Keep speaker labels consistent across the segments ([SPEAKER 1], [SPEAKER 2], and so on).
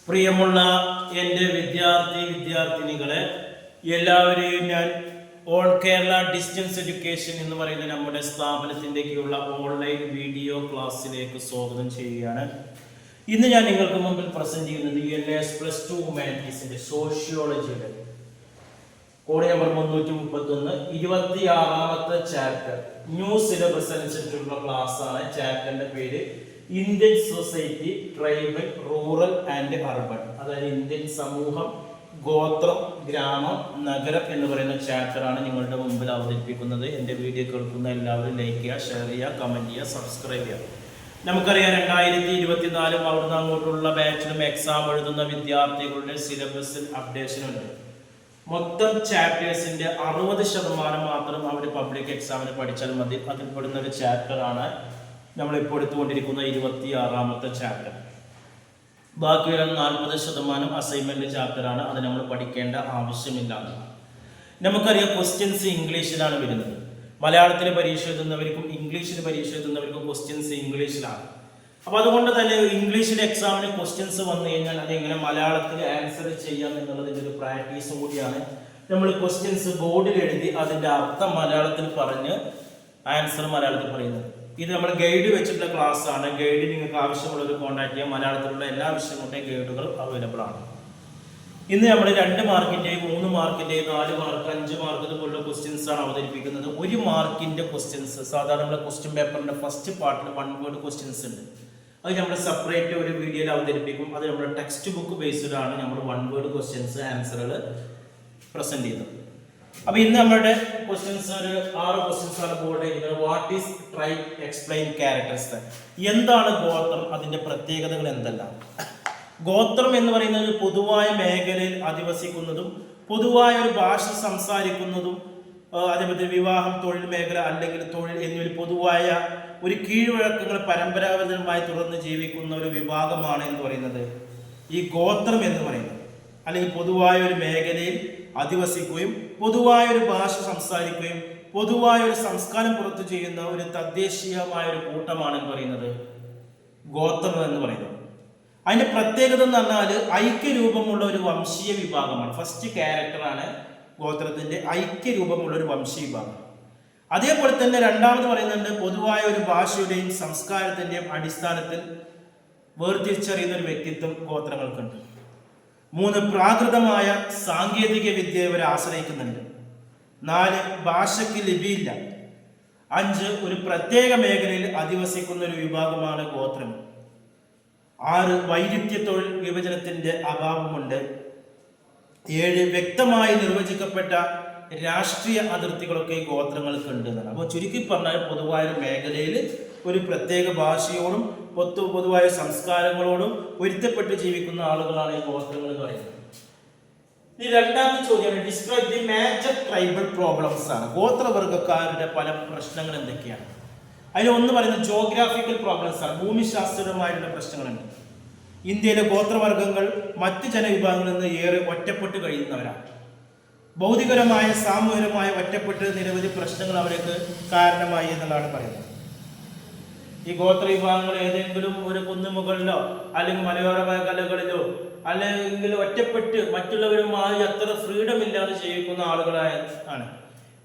[SPEAKER 1] പ്രിയമുള്ള എൻ്റെ വിദ്യാർത്ഥിനികളെ എല്ലാവരെയും ഞാൻ ഓൾ കേരള ഡിസ്റ്റൻസ് എഡ്യൂക്കേഷൻ എന്ന് പറയുന്ന നമ്മുടെ സ്ഥാപനത്തിൻ്റെയൊക്കെയുള്ള ഓൺലൈൻ വീഡിയോ ക്ലാസ്സിലേക്ക് സ്വാഗതം ചെയ്യുകയാണ്. ഇന്ന് ഞാൻ നിങ്ങൾക്ക് മുമ്പിൽ പ്രസന്റ് ചെയ്യുന്നത് LS+2 ഹ്യൂമാനിറ്റീസിൻ്റെ സോഷ്യോളജിയുടെ കോഡ് നമ്പർ 331 26ാമത്തെ ചാപ്റ്റർ ന്യൂ സിലബസ് അനുസരിച്ചുള്ള ക്ലാസ് ആണ്. ചാപ്റ്ററിന്റെ പേര് Indian society, tribal, rural and urban, അതായത് ഇന്ത്യൻ സമൂഹം, ഗോത്രം, ഗ്രാമം, നഗരം എന്ന് പറയുന്ന ചാപ്റ്ററാണ് നിങ്ങളുടെ മുമ്പിൽ അവതരിപ്പിക്കുന്നത്. എൻ്റെ വീഡിയോ കേൾക്കുന്ന എല്ലാവരും ലൈക്ക് ചെയ്യുക, ഷെയർ ചെയ്യുക, കമൻറ്റ് ചെയ്യുക, സബ്സ്ക്രൈബ് ചെയ്യുക. നമുക്കറിയാം 2024 അവിടുന്ന് അങ്ങോട്ടുള്ള ബാച്ചിലും എക്സാം എഴുതുന്ന വിദ്യാർത്ഥികളുടെ സിലബസിൽ അപ്ഡേഷൻ ഉണ്ട്. മൊത്തം ചാപ്റ്റേഴ്സിന്റെ 60% മാത്രം അവർ പബ്ലിക് എക്സാമിന് പഠിച്ചാൽ മതി. അതിൽപ്പെടുന്ന ഒരു ചാപ്റ്ററാണ് നമ്മളിപ്പോൾ എടുത്തുകൊണ്ടിരിക്കുന്ന 26ാമത്തെ ചാപ്റ്റർ. ബാക്കിയുള്ള 40% അസൈൻമെന്റ് ചാപ്റ്ററാണ്. അത് നമ്മൾ പഠിക്കേണ്ട ആവശ്യമില്ല. നമുക്കറിയാം ക്വസ്റ്റ്യൻസ് ഇംഗ്ലീഷിലാണ് വരുന്നത്. മലയാളത്തിൽ പരീക്ഷ എഴുതുന്നവർക്കും ഇംഗ്ലീഷിൽ പരീക്ഷ എഴുതുന്നവർക്കും ക്വസ്റ്റ്യൻസ് ഇംഗ്ലീഷിലാണ്. അപ്പോൾ അതുകൊണ്ട് തന്നെ ഇംഗ്ലീഷിൽ എക്സാമിന് ക്വസ്റ്റ്യൻസ് വന്നു കഴിഞ്ഞാൽ അതെങ്ങനെ മലയാളത്തിൽ ആൻസർ ചെയ്യാം എന്നുള്ളതിൻ്റെ ഒരു പ്രാക്ടീസും കൂടിയാണ്. നമ്മൾ ക്വസ്റ്റ്യൻസ് ബോർഡിൽ എഴുതി അതിൻ്റെ അർത്ഥം മലയാളത്തിൽ പറഞ്ഞ് ആൻസർ മലയാളത്തിൽ പറയുന്നത്. ഇത് നമ്മൾ ഗൈഡ് വെച്ചിട്ടുള്ള ക്ലാസ് ആണ്. ഗൈഡ് നിങ്ങൾക്ക് ആവശ്യമുള്ളവർ കോൺടാക്ട് ചെയ്യാം. മലയാളത്തിലുള്ള എല്ലാ വിഷയങ്ങളുടെയും ഗൈഡുകൾ അവൈലബിൾ ആണ്. ഇന്ന് നമ്മൾ 2 മാർക്കിൻ്റെയും 3 മാർക്കിൻ്റെയും 4 മാർക്ക് 5 മാർക്ക് ഇതുപോലുള്ള ക്വസ്റ്റ്യൻസ് ആണ് അവതരിപ്പിക്കുന്നത്. 1 മാർക്കിൻ്റെ ക്വസ്റ്റ്യൻസ് സാധാരണ നമ്മുടെ ക്വസ്റ്റ്യൻ പേപ്പറിൻ്റെ ഫസ്റ്റ് പാർട്ടിൽ 1 വേർഡ് ക്വസ്റ്റ്യൻസ് ഉണ്ട്. അത് നമ്മൾ സെപ്പറേറ്റ് ഒരു വീഡിയോയിൽ അവതരിപ്പിക്കും. അത് നമ്മുടെ ടെക്സ്റ്റ് ബുക്ക് ബേസ്ഡ് ആണ്. നമ്മൾ 1 വേർഡ് ക്വസ്റ്റ്യൻസ് ആൻസറുകൾ പ്രസന്റ് ചെയ്യുന്നത്. അപ്പോൾ ഇന്ന് നമ്മുടെ ക്വസ്റ്റ്യൻസ് ഒരു 6 ക്വസ്റ്റ്യൻസ് ആണ് ബോർഡ് ചെയ്യുന്നത്. What is tribe, explain characters. എന്താണ് ഗോത്രം, അതിന്റെ പ്രത്യേകതകൾ എന്തെല്ലാം? ഗോത്രം എന്ന് പറയുന്നത് പൊതുവായ മേഖലയിൽ അധിവസിക്കുന്നതും പൊതുവായ ഒരു ഭാഷ സംസാരിക്കുന്നതും അതേപോലെ വിവാഹം, തൊഴിൽ മേഖല അല്ലെങ്കിൽ തൊഴിൽ എന്നിവയിൽ പൊതുവായ ഒരു കീഴ്വഴക്കങ്ങൾ പരമ്പരാഗതമായി തുടർന്ന് ജീവിക്കുന്ന ഒരു വിഭാഗമാണ് എന്ന് പറയുന്നത് ഈ ഗോത്രം എന്ന് പറയുന്നത്. അല്ലെങ്കിൽ പൊതുവായ ഒരു മേഖലയിൽ അധിവസിക്കുകയും പൊതുവായ ഒരു ഭാഷ സംസാരിക്കുകയും പൊതുവായ ഒരു സംസ്കാരം പുറത്തു ചെയ്യുന്ന ഒരു തദ്ദേശീയമായ ഒരു കൂട്ടമാണ് എന്ന് പറയുന്നത് ഗോത്രം എന്ന് പറയുന്നത്. അതിന്റെ പ്രത്യേകത എന്ന് പറഞ്ഞാൽ ഐക്യരൂപമുള്ള ഒരു വംശീയ വിഭാഗമാണ്. ഫസ്റ്റ് ക്യാരക്ടറാണ് ഗോത്രത്തിന്റെ ഐക്യരൂപമുള്ള ഒരു വംശീയ വിഭാഗം. അതേപോലെ തന്നെ രണ്ടാമത് പറയുന്നുണ്ട് പൊതുവായ ഒരു ഭാഷയുടെയും സംസ്കാരത്തിന്റെയും അടിസ്ഥാനത്തിൽ വേർതിരിച്ചറിയുന്ന ഒരു വ്യക്തിത്വം ഗോത്രങ്ങൾക്കുണ്ട്. 3 പ്രാകൃതമായ സാങ്കേതിക വിദ്യ ഇവരെ ആശ്രയിക്കുന്നുണ്ട്. 4 ഭാഷയ്ക്ക് ലിപിയില്ല. 5 ഒരു പ്രത്യേക മേഖലയിൽ അധിവസിക്കുന്ന ഒരു വിഭാഗമാണ് ഗോത്രം. 6 വൈരുദ്ധ്യ തൊഴിൽ വിഭജനത്തിന്റെ അഭാവമുണ്ട്. 7 വ്യക്തമായി നിർവചിക്കപ്പെട്ട രാഷ്ട്രീയ അതിർത്തികളൊക്കെ ഈ ഗോത്രങ്ങൾക്ക് ഉണ്ട് എന്നാണ്. അപ്പോൾ ചുരുക്കി പറഞ്ഞാൽ പൊതുവായ ഒരു മേഖലയിൽ ഒരു പ്രത്യേക ഭാഷയോടും പൊതുവായ സംസ്കാരങ്ങളോടും പൊരുത്തപ്പെട്ട് ജീവിക്കുന്ന ആളുകളാണ് ഈ ഗോത്രങ്ങൾ പറയുന്നത്. ഈ രണ്ടാമത്തെ ചോദ്യമാണ് describe the major tribal problems ആണ്. ഗോത്രവർഗക്കാരുടെ പല പ്രശ്നങ്ങൾ എന്തൊക്കെയാണ്? അതിൽ ഒന്ന് പറയുന്നത് ജോഗ്രാഫിക്കൽ പ്രോബ്ലംസ് ആണ്. ഭൂമിശാസ്ത്രപരമായിട്ടുള്ള പ്രശ്നങ്ങളുണ്ട്. ഇന്ത്യയിലെ ഗോത്രവർഗങ്ങൾ മറ്റ് ജനവിഭാഗങ്ങളിൽ നിന്ന് ഏറെ ഒറ്റപ്പെട്ട് കഴിയുന്നവരാണ്. ഭൗതികരമായ സാമൂഹികമായ ഒറ്റപ്പെട്ട് നിരവധി പ്രശ്നങ്ങൾ അവർക്ക് കാരണമായി എന്നുള്ളതാണ് പറയുന്നത്. ഈ ഗോത്ര വിഭാഗങ്ങൾ ഏതെങ്കിലും ഒരു കുന്നുമുകളിലോ അല്ലെങ്കിൽ മലയോര മേഖലകളിലോ അല്ലെങ്കിൽ ഒറ്റപ്പെട്ട് മറ്റുള്ളവരുമായി അത്ര ഫ്രീഡം ഇല്ലാതെ ജീവിക്കുന്ന ആളുകളായ ആണ്.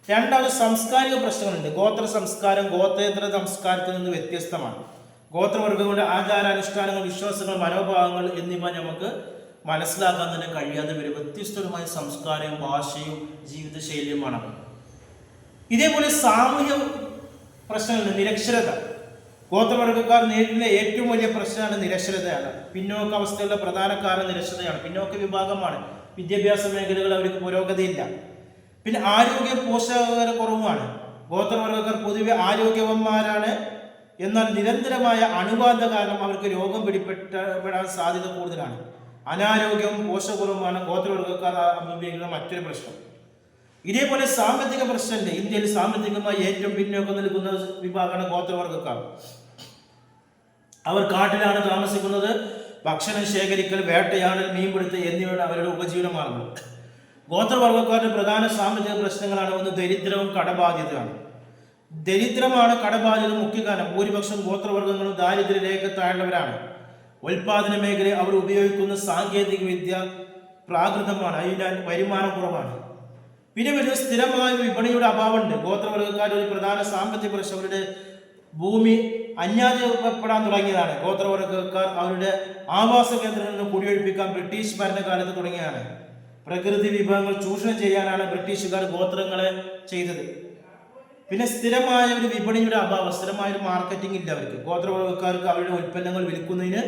[SPEAKER 1] രണ്ടാമത് സാംസ്കാരിക പ്രശ്നങ്ങളുണ്ട്. ഗോത്ര സംസ്കാരം ഗോത്രേതര സംസ്കാരത്തിൽ നിന്ന് വ്യത്യസ്തമാണ്. ഗോത്രവർഗങ്ങളുടെ ആചാരാനുഷ്ഠാനങ്ങൾ, വിശ്വാസങ്ങൾ, മനോഭാവങ്ങൾ എന്നിവ നമുക്ക് മനസ്സിലാക്കാൻ തന്നെ കഴിയാതെ വരും. വ്യത്യസ്തമായ സംസ്കാരവും ഭാഷയും ജീവിതശൈലിയുമാണ്. ഇതേപോലെ സാമൂഹ്യ പ്രശ്നങ്ങളുണ്ട്. നിരക്ഷരത. ഗോത്രവർഗക്കാർ നേരിടുന്ന ഏറ്റവും വലിയ പ്രശ്നമാണ് നിരക്ഷരതയാണ്. പിന്നോക്ക അവസ്ഥയുള്ള പ്രധാന കാരണം നിരക്ഷരതയാണ്. പിന്നോക്ക വിഭാഗമാണ്. വിദ്യാഭ്യാസ മേഖലകൾ അവർക്ക് പുരോഗതിയില്ല. പിന്നെ ആരോഗ്യ പോഷക കുറവുമാണ്. ഗോത്രവർഗക്കാർ പൊതുവെ ആരോഗ്യവന്മാരാണ്. എന്നാൽ നിരന്തരമായ അണുബാധ കാരണം അവർക്ക് രോഗം പിടിപ്പെടാൻ സാധ്യത കൂടുതലാണ്. അനാരോഗ്യവും പോഷകക്കുറവുമാണ് ഗോത്രവർഗക്കാർ അഭിമുഖീകരിക്കുന്ന മറ്റൊരു പ്രശ്നം. ഇതേപോലെ സാമ്പത്തിക പ്രശ്നമുണ്ട്. ഇന്ത്യയിൽ സാമ്പത്തികമായി ഏറ്റവും പിന്നോക്കം നിൽക്കുന്ന വിഭാഗമാണ് ഗോത്രവർഗക്കാർ. അവർ കാട്ടിലാണ് താമസിക്കുന്നത്. ഭക്ഷണം ശേഖരിക്കൽ, വേട്ടയാടൽ, മീൻപിടുത്തം എന്നിവയാണ് അവരുടെ ഉപജീവനമാർഗം. ഗോത്രവർഗക്കാരുടെ പ്രധാന സാമ്പത്തിക പ്രശ്നങ്ങളാണ് ഒന്ന് ദരിദ്രവും കടബാധ്യതയാണ്. ദരിദ്രമാണ് കടബാധ്യത മുഖ്യ കാരണം. ഭൂരിപക്ഷം ഗോത്രവർഗങ്ങളും ദാരിദ്ര്യ രേഖ താഴ്ന്നവരാണ്. ഉൽപാദന മേഖലയിൽ അവർ ഉപയോഗിക്കുന്ന സാങ്കേതിക വിദ്യ പ്രാകൃതമാണ്, അതിനാൽ വരുമാനം കുറവാണ്. പിന്നെ വലിയ സ്ഥിരമായ വിപണിയുടെ അഭാവമുണ്ട്. ഗോത്രവർഗ്ഗക്കാരുടെ ഒരു പ്രധാന സാമ്പത്തിക പ്രശ്നം അവരുടെ ഭൂമി അന്യാധീനപ്പെടാൻ തുടങ്ങിയതാണ്. ഗോത്രവർഗ്ഗക്കാർ അവരുടെ ആവാസ കേന്ദ്രങ്ങളിൽ നിന്ന് കുടിയൊഴിപ്പിക്കാൻ ബ്രിട്ടീഷ് ഭരണകാലത്ത് തുടങ്ങിയതാണ്. പ്രകൃതി വിഭവങ്ങൾ ചൂഷണം ചെയ്യാനാണ് ബ്രിട്ടീഷുകാർ ഗോത്രങ്ങളെ ചെയ്തത്. പിന്നെ സ്ഥിരമായ ഒരു വിപണിയുടെ അഭാവം, സ്ഥിരമായ ഒരു മാർക്കറ്റിംഗ് ഇല്ല അവർക്ക്. ഗോത്രവർഗ്ഗക്കാർക്ക് അവരുടെ ഉൽപ്പന്നങ്ങൾ വിൽക്കുന്നതിന്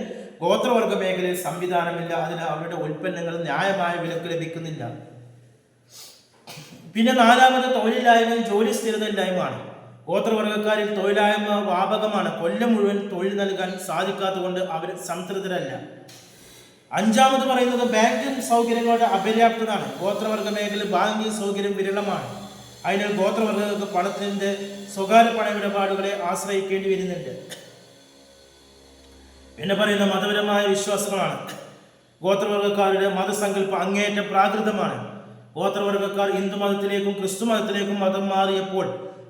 [SPEAKER 1] ഗോത്രവർഗ്ഗ മേഖലയിൽ സംവിധാനമില്ല. അതിന് അവരുടെ ഉൽപ്പന്നങ്ങൾ ന്യായമായ വിലക്ക് ലഭിക്കുന്നില്ല. പിന്നെ നാലാമത് തൊഴിലില്ലായ്മയും ജോലി സ്ഥിരതയില്ലായ്മയാണ്. ഗോത്രവർഗ്ഗക്കാരിൽ തൊഴിലില്ലായ്മ വ്യാപകമാണ്. കൊല്ലം മുഴുവൻ തൊഴിൽ നൽകാൻ സാധിക്കാത്തതുകൊണ്ട് അവർ സംതൃപ്തരല്ല. അഞ്ചാമത് പറയുന്നത് ബാങ്കിംഗ് സൗകര്യങ്ങളുടെ അപര്യാപ്തതാണ്. ഗോത്രവർഗ്ഗ മേഖലയിൽ ബാങ്കിംഗ് സൗകര്യം വിരളമാണ്. അതിനാൽ ഗോത്രവർഗ്ഗങ്ങൾക്ക് പണത്തിന്റെ സ്വകാര്യ പണമിടപാടുകളെ ആശ്രയിക്കേണ്ടി വരുന്നുണ്ട്. പിന്നെ പറയുന്ന മതപരമായ വിശ്വാസങ്ങളാണ്. ഗോത്രവർഗ്ഗക്കാരുടെ മതസങ്കല്പം അങ്ങേയറ്റം പ്രാകൃതമാണ്. ഗോത്രവർഗ്ഗക്കാർ ഹിന്ദു മതത്തിലേക്കും ക്രിസ്തു മതത്തിലേക്കും മതം മാറിയപ്പോൾ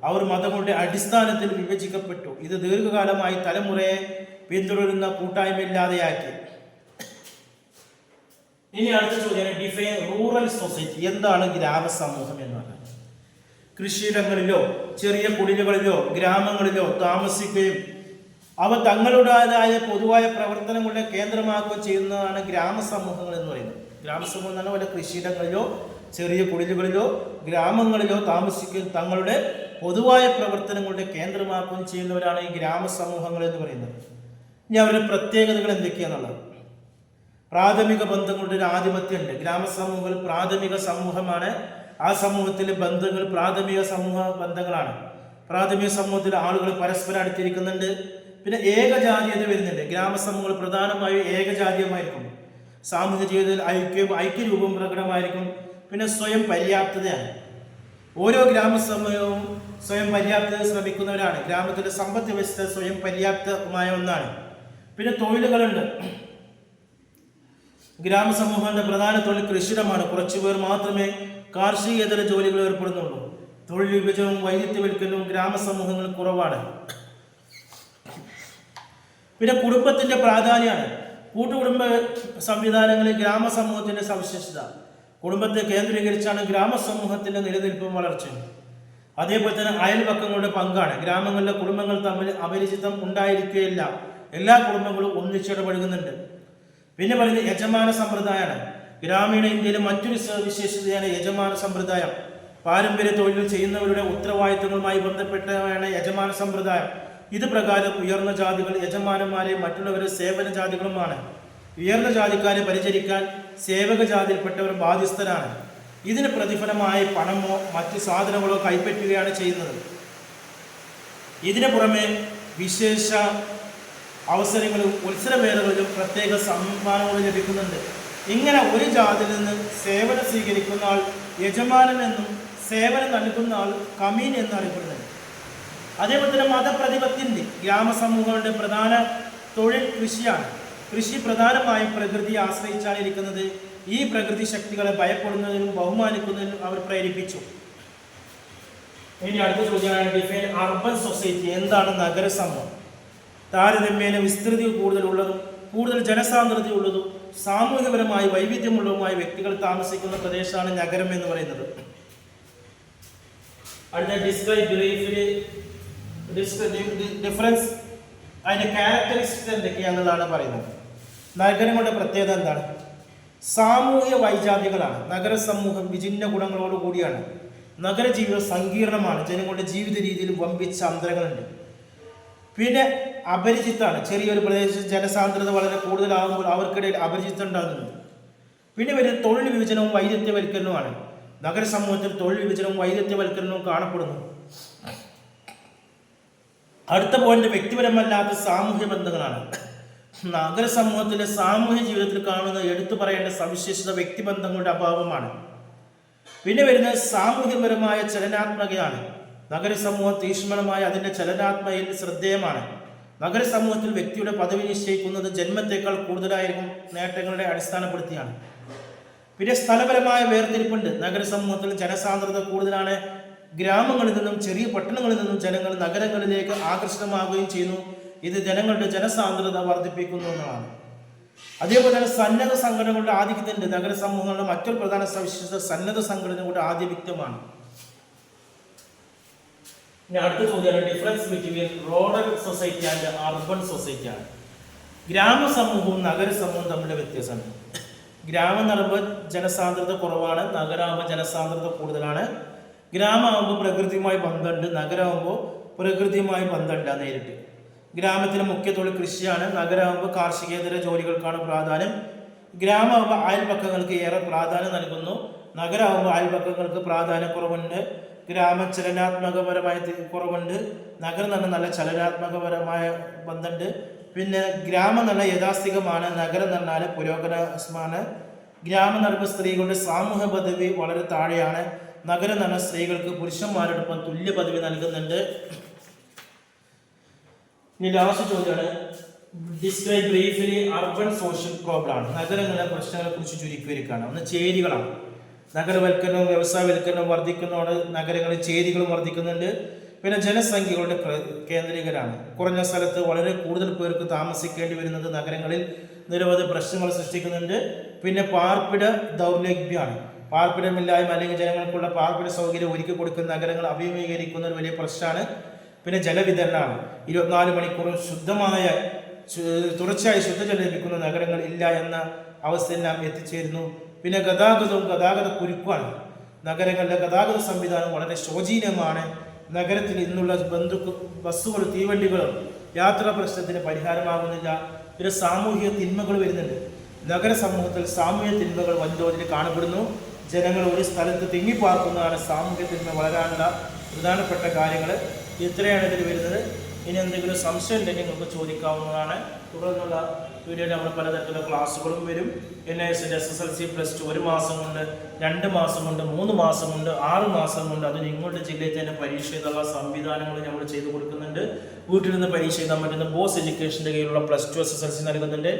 [SPEAKER 1] അവർ മതങ്ങളുടെ അടിസ്ഥാനത്തിൽ വിഭജിക്കപ്പെട്ടു. ഇത് ദീർഘകാലമായി തലമുറയെ പിന്തുടരുന്ന കൂട്ടായ്മയില്ലാതെയാക്കി. ഇനി അടുത്ത ചോദ്യം, ഡിഫൈൻ റൂറൽ സൊസൈറ്റി. എന്താണ് ഗ്രാമസമൂഹം എന്ന് പറഞ്ഞാൽ? കൃഷിയിടങ്ങളിലോ ചെറിയ കുടിലുകളിലോ ഗ്രാമങ്ങളിലോ താമസിക്കുകയും അവ തങ്ങളുടേതായ പൊതുവായ പ്രവർത്തനങ്ങളുടെ കേന്ദ്രമാക്കുകയും ചെയ്യുന്നതാണ് ഗ്രാമസമൂഹങ്ങൾ എന്ന് പറയുന്നത്. ഗ്രാമസമൂഹം എന്ന് പറഞ്ഞാൽ കൃഷിയിടങ്ങളിലോ ചെറിയ കുടിലുകളിലോ ഗ്രാമങ്ങളിലോ താമസിക്കുകയും തങ്ങളുടെ പൊതുവായ പ്രവർത്തനങ്ങളുടെ കേന്ദ്രമാക്കുകയും ചെയ്യുന്നവരാണ് ഈ ഗ്രാമസമൂഹങ്ങൾ എന്ന് പറയുന്നത്. ഇനി അവരുടെ പ്രത്യേകതകൾ എന്തൊക്കെയാണെന്നുള്ളത്. പ്രാഥമിക ബന്ധങ്ങളുടെ ഒരു ആധിപത്യമുണ്ട്. ഗ്രാമസമൂഹങ്ങൾ പ്രാഥമിക സമൂഹമാണ്. ആ സമൂഹത്തിലെ ബന്ധങ്ങൾ പ്രാഥമിക സമൂഹ ബന്ധങ്ങളാണ്. പ്രാഥമിക സമൂഹത്തിലെ ആളുകൾ പരസ്പരം അടുത്തിരിക്കുന്നുണ്ട്. പിന്നെ ഏകജാതീയത വരുന്നുണ്ട്. ഗ്രാമസമൂഹങ്ങൾ പ്രധാനമായും ഏകജാതീയമായിരിക്കും. സാമൂഹിക ജീവിതത്തിൽ ഐക്യരൂപം പ്രകടമായിരിക്കും. പിന്നെ സ്വയം പര്യാപ്തതയാണ്. ഓരോ ഗ്രാമസമൂഹവും സ്വയം പര്യാപ്തത ശ്രമിക്കുന്നവരാണ്. ഗ്രാമത്തിലെ സമ്പദ് വ്യവസ്ഥ സ്വയം പര്യാപ്തമായ ഒന്നാണ്. പിന്നെ തൊഴിലുകളുണ്ട്. ഗ്രാമസമൂഹങ്ങളുടെ പ്രധാന തൊഴിൽ കൃഷിയിടമാണ്. കുറച്ചുപേർ മാത്രമേ കാർഷികേതര ജോലികൾ ഏർപ്പെടുന്നുള്ളൂ. തൊഴിൽ വിഭജനവും വൈവിധ്യവൽക്കരണവും ഗ്രാമസമൂഹങ്ങളിൽ കുറവാണ്. പിന്നെ കുടുംബത്തിന്റെ പ്രാധാന്യമാണ്. കൂട്ടുകുടുംബ സംവിധാനങ്ങളിൽ ഗ്രാമസമൂഹത്തിന്റെ സവിശേഷത. കുടുംബത്തെ കേന്ദ്രീകരിച്ചാണ് ഗ്രാമസമൂഹത്തിന്റെ നിലനിൽപ്പും വളർച്ചയും. അതേപോലെ തന്നെ അയൽപക്കങ്ങളുടെ പങ്കാണ്. ഗ്രാമങ്ങളിലെ കുടുംബങ്ങൾ തമ്മിൽ അപരിചിതം ഉണ്ടായിരിക്കുകയില്ല. എല്ലാ കുടുംബങ്ങളും ഒന്നിച്ചിടപഴകുന്നുണ്ട്. പിന്നെ പറയുന്നത് യജമാന സമ്പ്രദായമാണ്. ഗ്രാമീണ ഇന്ത്യയിലെ മറ്റൊരു സവിശേഷതയാണ് യജമാന സമ്പ്രദായം. പാരമ്പര്യ തൊഴിൽ ചെയ്യുന്നവരുടെ ഉത്തരവാദിത്തങ്ങളുമായി ബന്ധപ്പെട്ടതാണ് യജമാന സമ്പ്രദായം. ഇത് പ്രകാരം ഉയർന്ന ജാതികൾ യജമാനന്മാരെ മറ്റുള്ളവരെ സേവന ജാതികളുമാണ്. ഉയർന്ന ജാതിക്കാരെ പരിചരിക്കാൻ സേവക ജാതിയിൽപ്പെട്ടവർ ബാധ്യസ്ഥരാണ്. ഇതിന് പ്രതിഫലമായി പണമോ മറ്റു സാധനങ്ങളോ കൈപ്പറ്റുകയാണ് ചെയ്യുന്നത്. ഇതിനു പുറമെ വിശേഷ അവസരങ്ങളും ഉത്സവവേളകളിലും പ്രത്യേക സമ്മാനങ്ങൾ ലഭിക്കുന്നുണ്ട്. ഇങ്ങനെ ഒരു ജാതിയിൽ നിന്ന് സേവനം സ്വീകരിക്കുന്ന ആൾ യജമാനൻ എന്നും സേവനം നൽകുന്ന ആൾ കമീൻ എന്നും അറിയപ്പെടുന്നത്. അതേപോലെ തന്നെ മതപ്രതിപത്തിൻ്റെ ഗ്രാമസമൂഹങ്ങളുടെ പ്രധാന തൊഴിൽ കൃഷിയാണ്. കൃഷി പ്രധാനമായും പ്രകൃതിയെ ആശ്രയിച്ചാണ് ഇരിക്കുന്നത്. ഈ പ്രകൃതി ശക്തികളെ ഭയപ്പെടുന്നതിനും ബഹുമാനിക്കുന്നതിനും അവർ പ്രേരിപ്പിച്ചു. ഇനി അടുത്ത ചോദ്യമാണ്, ഡിഫൈൻ അർബൻ സൊസൈറ്റി. എന്താണ് നഗരസമൂഹം? താരതമ്യേന വിസ്തൃതി കൂടുതലുള്ളതും കൂടുതൽ ജനസാന്ദ്രതയുള്ളതും സാമൂഹികപരമായി വൈവിധ്യമുള്ളതുമായ വ്യക്തികൾ താമസിക്കുന്ന പ്രദേശമാണ് നഗരം എന്ന് പറയുന്നത്. അടുത്ത ഡിഫറൻസ്, അതിന്റെ ക്യാരക്ടറിസ്റ്റിക്സ് എന്തൊക്കെയാണെന്നാണ് പറയുന്നത്. നഗരങ്ങളുടെ പ്രത്യേകത എന്താണ്? സാമൂഹ്യ വൈജാതികളാണ്. നഗരസമൂഹം വിഭിന്ന ഗുണങ്ങളോട് കൂടിയാണ്. നഗരജീവിതം സങ്കീർണമാണ്. ജനങ്ങളുടെ ജീവിത രീതിയിൽ വമ്പിച്ച അന്തരങ്ങളുണ്ട്. പിന്നെ അപരിചിത്താണ്. ചെറിയൊരു പ്രദേശത്ത് ജനസാന്ദ്രത വളരെ കൂടുതലാകുമ്പോൾ അവർക്കിടയിൽ അപരിചിത്തം ഉണ്ടാകുന്നു. പിന്നെ വരുന്ന തൊഴിൽ വിഭജനവും വൈദഗ്ധ്യവൽക്കരണവുമാണ്. നഗരസമൂഹത്തിൽ തൊഴിൽ വിഭജനവും വൈദഗ്ധ്യവൽക്കരണവും കാണപ്പെടുന്നു. അടുത്ത പോയിന്റ് വ്യക്തിപരമല്ലാത്ത സാമൂഹ്യ ബന്ധങ്ങളാണ്. നഗരസമൂഹത്തിലെ സാമൂഹ്യ ജീവിതത്തിൽ കാണുന്ന എടുത്തു പറയേണ്ട സവിശേഷത വ്യക്തിബന്ധങ്ങളുടെ അഭാവമാണ്. പിന്നെ വരുന്നത് സാമൂഹ്യപരമായ ചലനാത്മകയാണ്. നഗരസമൂഹം തീക്ഷ്ണമായ അതിൻ്റെ ചലനാത്മകയിൽ ശ്രദ്ധേയമാണ്. നഗരസമൂഹത്തിൽ വ്യക്തിയുടെ പദവി നിശ്ചയിക്കുന്നത് ജന്മത്തേക്കാൾ കൂടുതലായിരിക്കും നേട്ടങ്ങളുടെ അടിസ്ഥാനപ്പെടുത്തിയാണ്. പിന്നെ സ്ഥലപരമായ വേർതിരിപ്പുണ്ട്. നഗരസമൂഹത്തിൽ ജനസാന്ദ്രത കൂടുതലാണ്. ഗ്രാമങ്ങളിൽ നിന്നും ചെറിയ പട്ടണങ്ങളിൽ നിന്നും ജനങ്ങൾ നഗരങ്ങളിലേക്ക് ആകർഷണമാകുകയും ചെയ്യുന്നു. ഇത് ജനങ്ങളുടെ ജനസാന്ദ്രത വർദ്ധിപ്പിക്കുന്നു എന്നതാണ്. അതേപോലെ തന്നെ സന്നദ്ധ സംഘടനകളുടെ ആധിക്യത്തിൻ്റെ നഗരസമൂഹങ്ങളുടെ മറ്റൊരു പ്രധാന സവിശേഷത സന്നദ്ധ സംഘടനകളുടെ ആധിപത്യമാണ്. ഇനി അടുത്ത ചോദ്യമാണ് difference between rural society and urban society ആണ്. ഗ്രാമസമൂഹവും നഗരസമൂഹവും തമ്മിലുള്ള വ്യത്യാസമാണ്. ഗ്രാമം എന്ന് പറയുമ്പോൾ ജനസാന്ദ്രത കുറവാണ്, നഗരമാകുമ്പോൾ ജനസാന്ദ്രത കൂടുതലാണ്. ഗ്രാമമാകുമ്പോൾ പ്രകൃതിയുമായി ബന്ധമുണ്ട്, നഗരമാകുമ്പോൾ പ്രകൃതിയുമായി ബന്ധമില്ല നേരിട്ട്. ഗ്രാമത്തിലെ മുഖ്യ തൊഴിൽ കൃഷിയാണ്, നഗരമാകുമ്പോൾ കാർഷികേതര ജോലികൾക്കാണ് പ്രാധാന്യം. ഗ്രാമമാകുമ്പോൾ അയൽപക്കങ്ങൾക്ക് ഏറെ പ്രാധാന്യം നൽകുന്നു, നഗരമാകുമ്പോൾ അയൽപക്കങ്ങൾക്ക് പ്രാധാന്യക്കുറവുണ്ട്. ഗ്രാമം ചലനാത്മകപരമായ കുറവുണ്ട്, നഗരം തന്നെ നല്ല ചലനാത്മകപരമായ ബന്ധമുണ്ട്. പിന്നെ ഗ്രാമം നല്ല യാഥാസ്ഥികമാണ്, നഗരം എന്നാൽ പുരോഗമനമാണ്. ഗ്രാമം എന്ന് സ്ത്രീകളുടെ സാമൂഹ്യ പദവി വളരെ താഴെയാണ്, നഗരം തന്നെ സ്ത്രീകൾക്ക് പുരുഷന്മാരോടൊപ്പം തുല്യ പദവി നൽകുന്നുണ്ട്. ഇനി ലാസ്റ്റ് ചോദ്യമാണ് describe briefly urban social problem ആണ്. നഗരങ്ങളിലെ പ്രശ്നങ്ങളെ കുറിച്ച് ചുരുക്കിയിരിക്കുകയാണ്. ഒന്ന് ചേരികളാണ്. നഗരവൽക്കരണവും വ്യവസായവൽക്കരണവും വർദ്ധിക്കുന്നതോടെ നഗരങ്ങളിൽ ചേരികളും വർദ്ധിക്കുന്നുണ്ട്. പിന്നെ ജനസംഖ്യകളുടെ കേന്ദ്രീകരമാണ്. കുറഞ്ഞ സ്ഥലത്ത് വളരെ കൂടുതൽ പേർക്ക് താമസിക്കേണ്ടി വരുന്നത് നഗരങ്ങളിൽ നിരവധി പ്രശ്നങ്ങൾ സൃഷ്ടിക്കുന്നുണ്ട്. പിന്നെ പാർപ്പിട ദൗർലഭ്യമാണ്. പാർപ്പിടമില്ലായ്മ അല്ലെങ്കിൽ ജനങ്ങൾക്കുള്ള പാർപ്പിട സൗകര്യം ഒരുക്കി കൊടുക്കുന്ന നഗരങ്ങൾ അഭിമുഖീകരിക്കുന്ന ഒരു വലിയ പ്രശ്നമാണ്. പിന്നെ ജലവിതരണമാണ്. 24 മണിക്കൂറും തുടർച്ചയായി ശുദ്ധജലം ലഭിക്കുന്ന നഗരങ്ങൾ ഇല്ല എന്ന അവസ്ഥയിൽ നാം എത്തിച്ചേരുന്നു. പിന്നെ ഗതാഗത കുരുക്കാണ്. നഗരങ്ങളിലെ ഗതാഗത സംവിധാനം വളരെ ശോചനീയമാണ്. നഗരത്തിൽ ഇന്നുള്ള ബസ്സുകളും തീവണ്ടികളും യാത്രാ പ്രശ്നത്തിന് പരിഹാരമാകുന്നില്ല. പിന്നെ സാമൂഹിക തിന്മകൾ വരുന്നുണ്ട്. നഗര സമൂഹത്തിൽ സാമൂഹിക തിന്മകൾ വൻതോതിൽ കാണപ്പെടുന്നു. ജനങ്ങൾ ഒരു സ്ഥലത്ത് തിങ്ങിപ്പാർക്കുന്നതാണ് സാമൂഹിക തിന്മ വളരാനുള്ള പ്രധാനപ്പെട്ട കാര്യങ്ങൾ. ഇത്രയാണ് ഇതിൽ വരുന്നത്. ഇനി എന്തെങ്കിലും സംശയം ഉണ്ടെങ്കിൽ നിങ്ങൾക്ക് ചോദിക്കാവുന്നതാണ്. തുടർന്നുള്ള വീഡിയോയിൽ നമ്മൾ പലതരത്തിലുള്ള ക്ലാസ്സുകളും വരും. NIST SSLC +2 1 മാസം കൊണ്ട്, 2 മാസം കൊണ്ട്, 3 മാസം കൊണ്ട്, 6 മാസം കൊണ്ട്, അത് നിങ്ങളുടെ ജില്ലയിൽ തന്നെ പരീക്ഷ എഴുതാനുള്ള സംവിധാനങ്ങൾ നമ്മൾ ചെയ്തു കൊടുക്കുന്നുണ്ട്. വീട്ടിൽ നിന്ന് പരീക്ഷ എഴുതാൻ പറ്റുന്ന ബോസ് എഡ്യൂക്കേഷൻ്റെ കീഴിലുള്ള +2 SSLC നൽകുന്നുണ്ട്.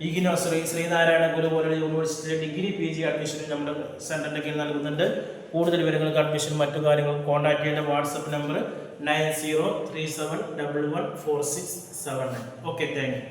[SPEAKER 1] ഇഗ്നോസ് ശ്രീനാരായണ ഗുരു പോലുള്ള യൂണിവേഴ്സിറ്റിയിലെ ഡിഗ്രി PG അഡ്മിഷൻ നമ്മുടെ സെൻറ്ററിൻ്റെ കീഴിൽ നൽകുന്നുണ്ട്. കൂടുതൽ വിവരങ്ങൾക്ക് അഡ്മിഷൻ മറ്റു കാര്യങ്ങൾക്ക് കോൺടാക്ട് ചെയ്യേണ്ട WhatsApp number 9037114679. Okay, thank you.